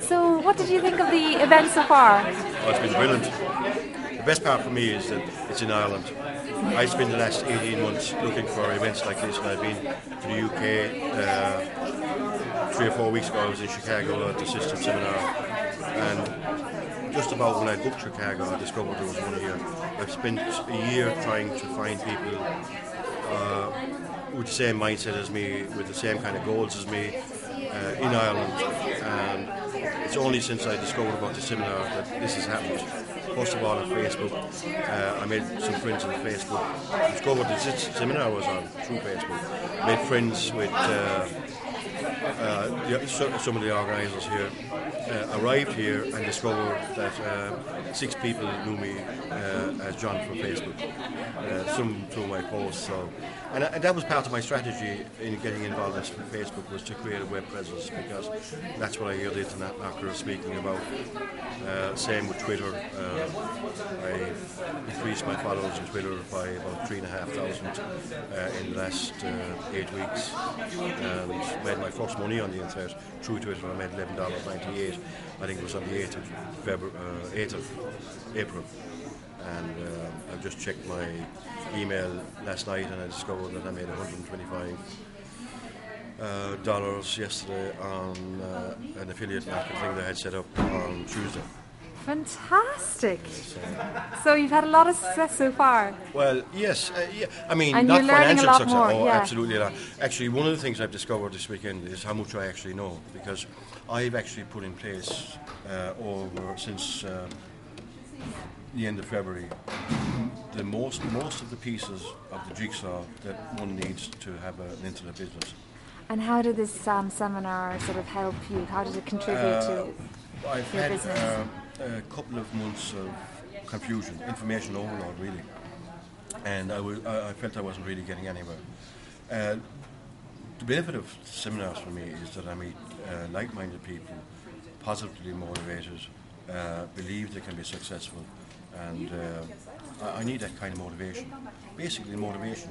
So, what did you think of the event so far? Oh, it's been brilliant. The best part for me is that it's in Ireland. I spent the last 18 months looking for events like this, and I've been to the UK 3 or 4 weeks ago. I was in Chicago at the System Seminar, and just about when I booked Chicago, I discovered there was one here. I've spent a year trying to find people with the same mindset as me, with the same kind of goals as me, in Ireland, and it's only since I discovered about the seminar that this has happened. First of all, on Facebook, I made some friends on Facebook. Discovered the seminar was on through Facebook. Made friends with some of the organisers here. Arrived here and discovered that 6 people knew me as John from Facebook. Some through my posts. So, and that was part of my strategy in getting involved in Facebook, was to create a web presence, because that's what I hear the internet knockers speaking about. Same with Twitter. I increased my followers on Twitter by about 3,500 in the last 8 weeks, and made my first money on the internet through Twitter. I made $11.98. I think it was on the 8th of April. And I've just checked my email last night, and I discovered that I made $125 yesterday on an affiliate market thing that I had set up on Tuesday. Fantastic! So you've had a lot of success so far. Well, yes, yeah. I mean, and not you're learning financial a lot success. more, Oh, yeah. absolutely not. Actually, one of the things I've discovered this weekend is how much I actually know, because I've actually put in place over since the end of February the most of the pieces of the jigsaw that one needs to have an internet business. And how did this seminar sort of help you? How did it contribute to I've your had business? a couple of months of confusion, information overload, really, and I felt I wasn't really getting anywhere. The benefit of seminars for me is that I meet like-minded people, positively motivated, believe they can be successful, and I need that kind of motivation. Basically, motivation.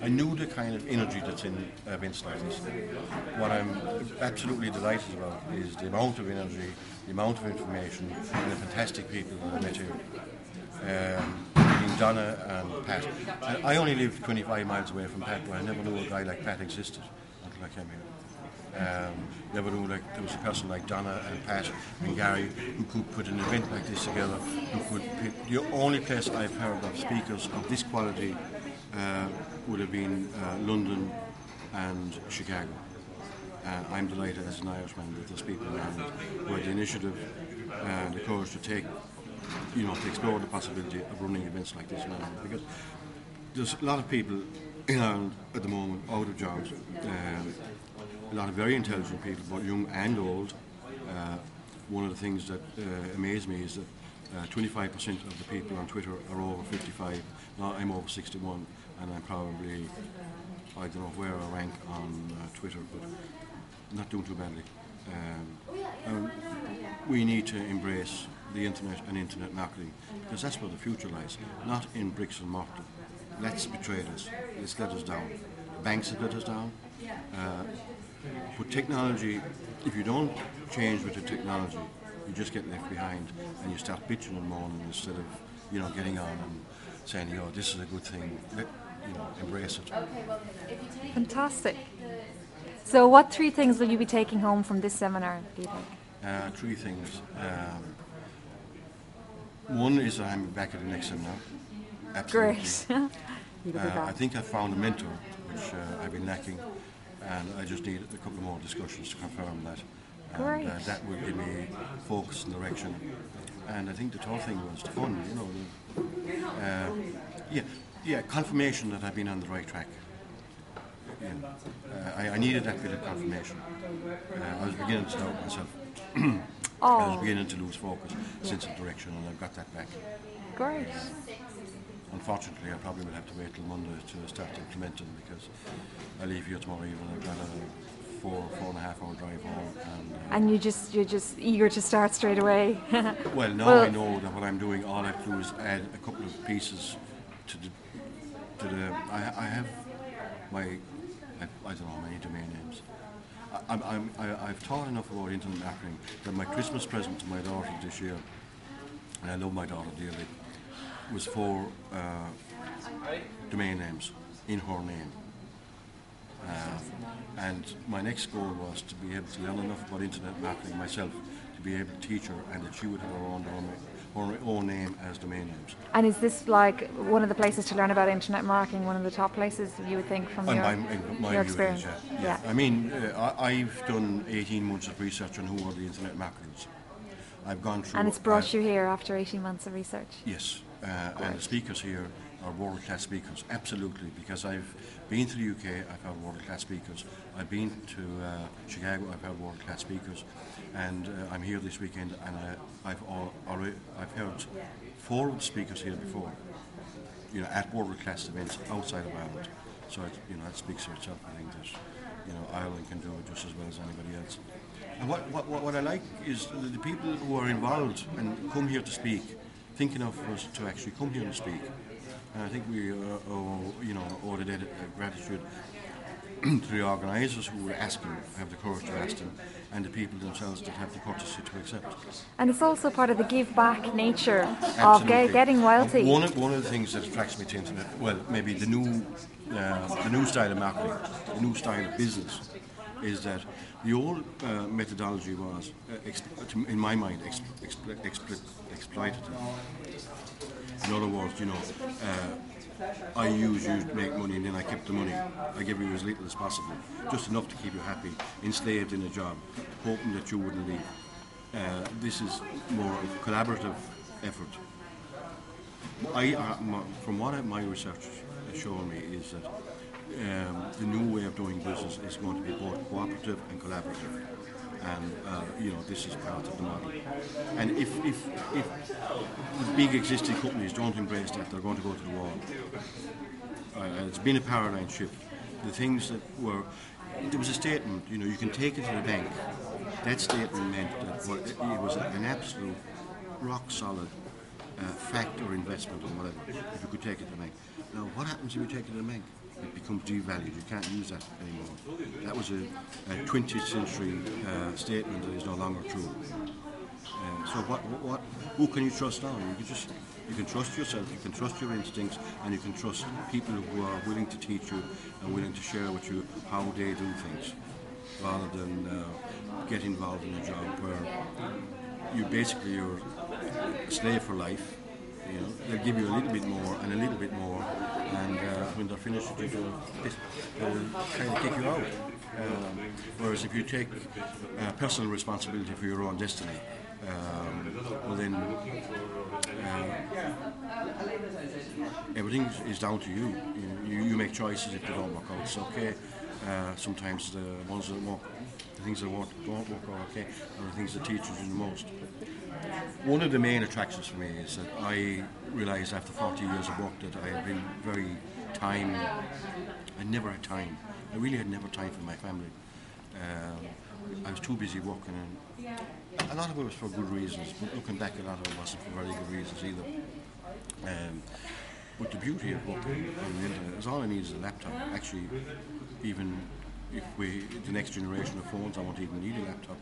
I knew the kind of energy that's in events like this. What I'm absolutely delighted about is the amount of energy, the amount of information, and the fantastic people that I met here. Meeting Donna and Pat. I only lived 25 miles away from Pat, but I never knew a guy like Pat existed until I came here. Never knew there was a person like Donna and Pat and Gary who could put an event like this together, who could pick. The only place I've heard of speakers of this quality would have been London and Chicago. I'm delighted as an Irishman that there's people around who had the initiative and the courage to take, to explore the possibility of running events like this in Ireland, because there's a lot of people in Ireland at the moment out of jobs. A lot of very intelligent people, both young and old. One of the things that amazed me is that 25% of the people on Twitter are over 55. Now I'm over 61, and I'm probably, I don't know where I rank on Twitter, but not doing too badly. We need to embrace the internet and internet marketing, because that's where the future lies, not in bricks and mortar. That's betrayed us. It's let us down. Banks have let us down. But technology, if you don't change with the technology, you just get left behind, and you start bitching and moaning instead of, getting on and saying, this is a good thing. Embrace it. Fantastic. So what 3 things will you be taking home from this seminar, do you think? 3 things. One is that I'm back at the next seminar. Absolutely. Great. You'll be back. I think I found a mentor, which I've been lacking, and I just need a couple more discussions to confirm that. Great. And that will give me focus and direction. And I think the third thing was the fun, confirmation that I've been on the right track. I needed that bit of confirmation. I was beginning to doubt myself. I was beginning to lose focus, sense of direction, and I've got that back. Great. Unfortunately, I probably will have to wait till Monday to start implementing, because I leave here tomorrow evening. I've got a 4.5 hour drive home. And you're just eager to start straight away. Well, now I know that what I'm doing, all I have to do is add a couple of pieces to the. I have my, I don't know how many domain names. I've taught enough about internet marketing that my Christmas present to my daughter this year, and I love my daughter dearly, was 4 domain names in her name. And my next goal was to be able to learn enough about internet marketing myself to be able to teach her, and that she would have her own name as domain names. And is this like one of the places to learn about internet marketing, one of the top places you would think from In your my view, experience? it is, yeah. I mean, I've done 18 months of research on who are the internet marketers. I've gone through... And it's brought you here after 18 months of research? Yes, and the speakers here are world-class speakers, absolutely, because I've been to the UK, I've had world-class speakers. I've been to Chicago, I've had world-class speakers, and I'm here this weekend, and I've heard 4 of the speakers here before, at world-class events outside of Ireland. So that speaks for itself. I think that Ireland can do it just as well as anybody else. And what I like is the people who are involved and come here to speak, thinking of us to actually come here and speak. And I think we owe the gratitude to the organisers who were asking, have the courage to ask them, and the people themselves that have the courtesy to accept. And it's also part of the give back nature Absolutely. of getting wealthy. One of the things that attracts me to internet, well, maybe the new style of marketing, the new style of business, is that the old methodology was, in my mind, exploitative. In other words, I use you to make money and then I kept the money. I give you as little as possible, just enough to keep you happy, enslaved in a job, hoping that you wouldn't leave. This is more of a collaborative effort. From what my research has shown me is that the new way of doing business is going to be both cooperative and collaborative. And this is part of the model. And if the big existing companies don't embrace that, they're going to go to the wall. It's been a paradigm shift. The things that were, there was a statement, you can take it to the bank. That statement meant that it was an absolute rock solid fact or investment or whatever, if you could take it to the bank. Now, what happens if you take it to the bank? It becomes devalued. You can't use that anymore. That was a 20th century statement that is no longer true. So who can you trust now? You can trust yourself, you can trust your instincts, and you can trust people who are willing to teach you and willing to share with you how they do things, rather than get involved in a job where you're a slave for life. They'll give you a little bit more and a little bit more, and when they're finished, they'll kind of kick you out. Whereas if you take personal responsibility for your own destiny, well then everything is down to you. You make choices if they don't work out. It's okay. Sometimes the things that don't work out okay, are the things that teach you the most. One of the main attractions for me is that I realised after 40 years of work that I had been I never had time. I really had never time for my family. I was too busy working, and a lot of it was for good reasons, but looking back, a lot of it wasn't for very good reasons either. But the beauty of working on the internet is all I need is a laptop. Actually, even if the next generation of phones, I won't even need a laptop.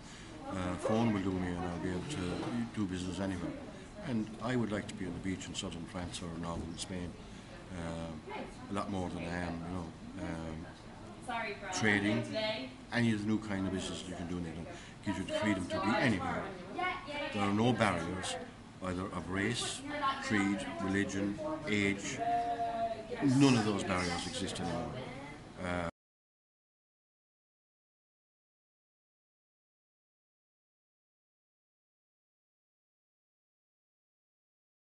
Phone will do me, and I'll be able to do business anywhere. And I would like to be on the beach in southern France or northern Spain, a lot more than I am. Trading, any of the new kind of business you can do in England gives you the freedom to be anywhere. There are no barriers, either of race, creed, religion, age. None of those barriers exist anymore.